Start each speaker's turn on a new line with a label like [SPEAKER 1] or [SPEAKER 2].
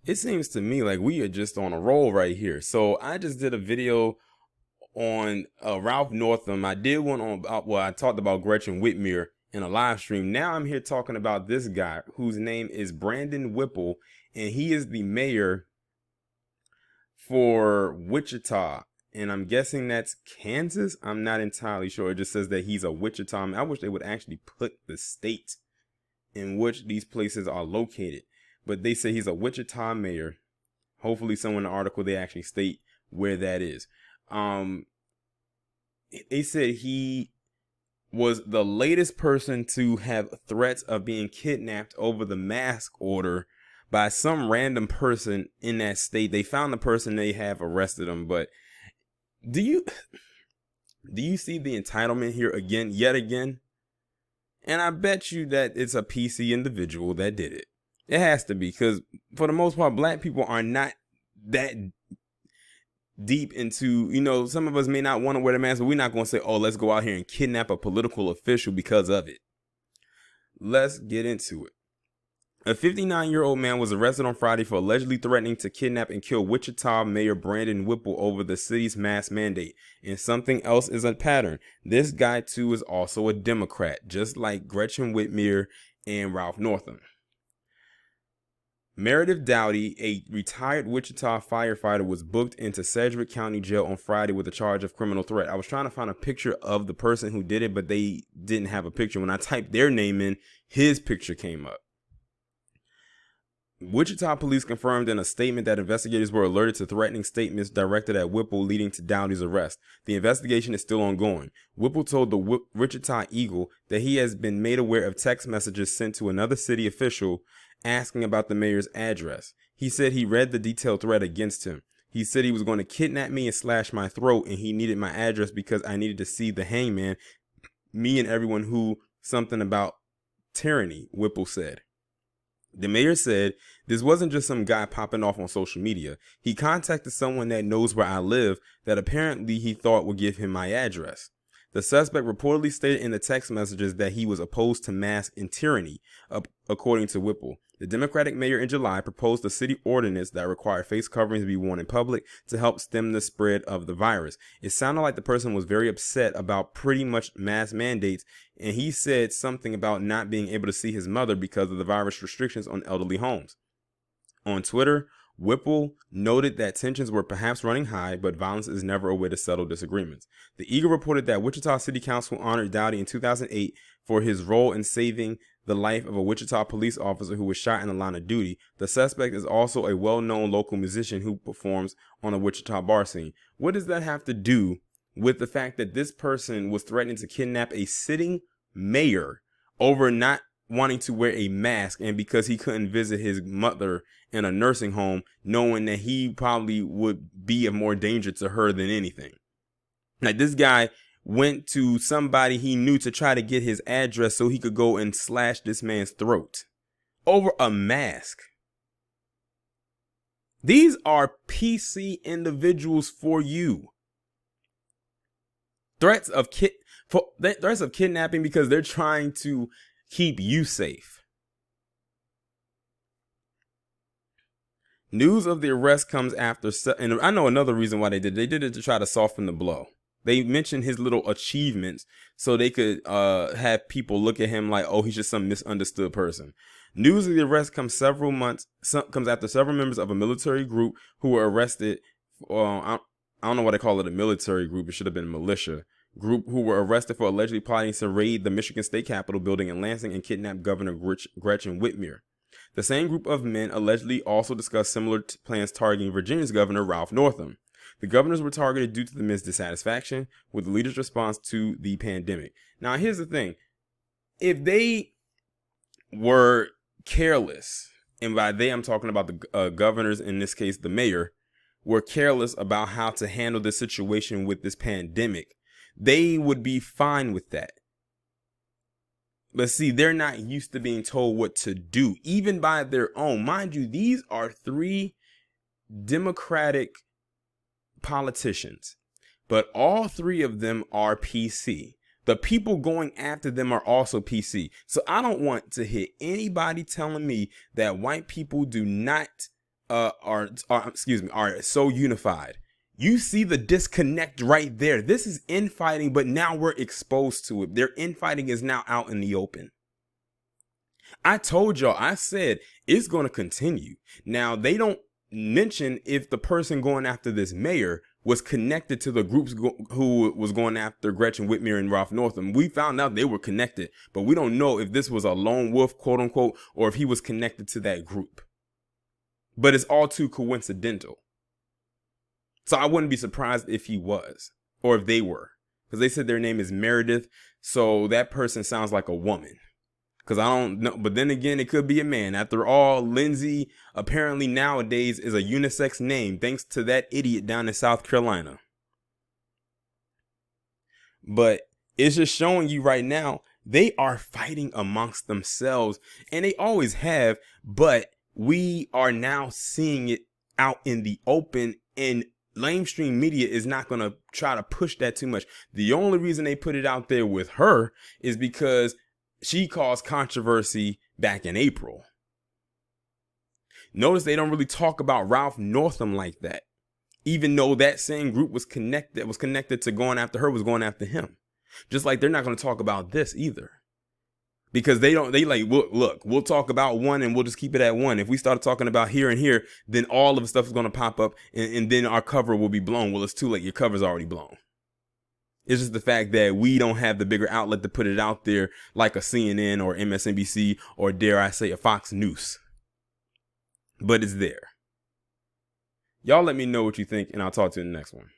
[SPEAKER 1] It seems to me like we are just on a roll right here. So I just did a video on Ralph Northam. I did one on I talked about Gretchen Whitmer in a live stream. Now I'm here talking about this guy whose name is Brandon Whipple, and he is the mayor for Wichita. And I'm guessing that's Kansas. I'm not entirely sure. It just says that he's a Wichita. I wish they would actually put the state in which these places are located. But they say he's a Wichita mayor. Hopefully somewhere in the article they actually state where that is. They said he was the latest person to have threats of being kidnapped over the mask order by some random person in that state. They found the person, they have arrested him. But do you see the entitlement here yet again? And I bet you that it's a PC individual that did it. It has to be, because for the most part, black people are not that deep into, some of us may not want to wear the mask, but we're not going to say, oh, let's go out here and kidnap a political official because of it. Let's get into it. A 59-year-old man was arrested on Friday for allegedly threatening to kidnap and kill Wichita Mayor Brandon Whipple over the city's mask mandate. And something else is a pattern. This guy, too, is also a Democrat, just like Gretchen Whitmer and Ralph Northam. Meredith Dowdy, a retired Wichita firefighter, was booked into Sedgwick County Jail on Friday with a charge of criminal threat. I was trying to find a picture of the person who did it, but they didn't have a picture. When I typed their name in, his picture came up. Wichita police confirmed in a statement that investigators were alerted to threatening statements directed at Whipple leading to Dowdy's arrest. The investigation is still ongoing. Whipple told the Wichita Eagle that he has been made aware of text messages sent to another city official asking about the mayor's address. He said he read the detailed threat against him. He said he was going to kidnap me and slash my throat, and he needed my address because I needed to see the hangman, me and everyone who something about tyranny, Whipple said. The mayor said this wasn't just some guy popping off on social media. He contacted someone that knows where I live that apparently he thought would give him my address. The suspect reportedly stated in the text messages that he was opposed to mask and tyranny, according to Whipple. The Democratic mayor in July proposed a city ordinance that required face coverings to be worn in public to help stem the spread of the virus. It sounded like the person was very upset about pretty much mask mandates, and he said something about not being able to see his mother because of the virus restrictions on elderly homes. On Twitter, Whipple noted that tensions were perhaps running high, but violence is never a way to settle disagreements. The Eagle reported that Wichita City Council honored Dowdy in 2008 for his role in saving the life of a Wichita police officer who was shot in the line of duty. The suspect is also a well-known local musician who performs on a Wichita bar scene. What does that have to do with the fact that this person was threatening to kidnap a sitting mayor over not wanting to wear a mask, and because he couldn't visit his mother in a nursing home, knowing that he probably would be of more danger to her than anything? Like, this guy went to somebody he knew to try to get his address so he could go and slash this man's throat over a mask. These are PC individuals for you. Threats of kidnapping because they're trying to keep you safe. News of the arrest comes after, and I know another reason why they did it to try to soften the blow. They mentioned his little achievements so they could have people look at him like, oh, he's just some misunderstood person. News of the arrest comes after several members of a military group who were arrested. I don't know why they call it a military group. It should have been militia group, who were arrested for allegedly plotting to raid the Michigan State Capitol building in Lansing and kidnap Governor Gretchen Whitmer. The same group of men allegedly also discussed similar plans targeting Virginia's Governor Ralph Northam. The governors were targeted due to the men's dissatisfaction with the leader's response to the pandemic. Now, here's the thing. If they were careless, and by they I'm talking about the governors, in this case the mayor, were careless about how to handle the situation with this pandemic, they would be fine with that. But see, they're not used to being told what to do, even by their own. Mind you, these are 3 Democratic politicians, but all 3 of them are PC. The people going after them are also PC. So I don't want to hear anybody telling me that white people do not are so unified. You see the disconnect right there. This is infighting, but now we're exposed to it. Their infighting is now out in the open. I told y'all, I said it's going to continue. Now, they don't mention if the person going after this mayor was connected to the groups who was going after Gretchen, Whitmer, and Ralph Northam. We found out they were connected, but we don't know if this was a lone wolf, quote unquote, or if he was connected to that group. But it's all too coincidental. So I wouldn't be surprised if he was, or if they were, because they said their name is Meredith. So that person sounds like a woman. Because I don't know. But then again, it could be a man. After all, Lindsay apparently nowadays is a unisex name, thanks to that idiot down in South Carolina. But it's just showing you right now, they are fighting amongst themselves, and they always have. But we are now seeing it out in the open, and mainstream media is not going to try to push that too much. The only reason they put it out there with her is because she caused controversy back in April. Notice they don't really talk about Ralph Northam like that, even though that same group was connected to going after her, was going after him. Just like they're not going to talk about this either, because they like, look, we'll talk about one and we'll just keep it at one. If we start talking about here and here, then all of the stuff is going to pop up, and then our cover will be blown. Well, it's too late. Your cover's already blown. It's just the fact that we don't have the bigger outlet to put it out there like a CNN or MSNBC or, dare I say, a Fox News. But it's there. Y'all let me know what you think, and I'll talk to you in the next one.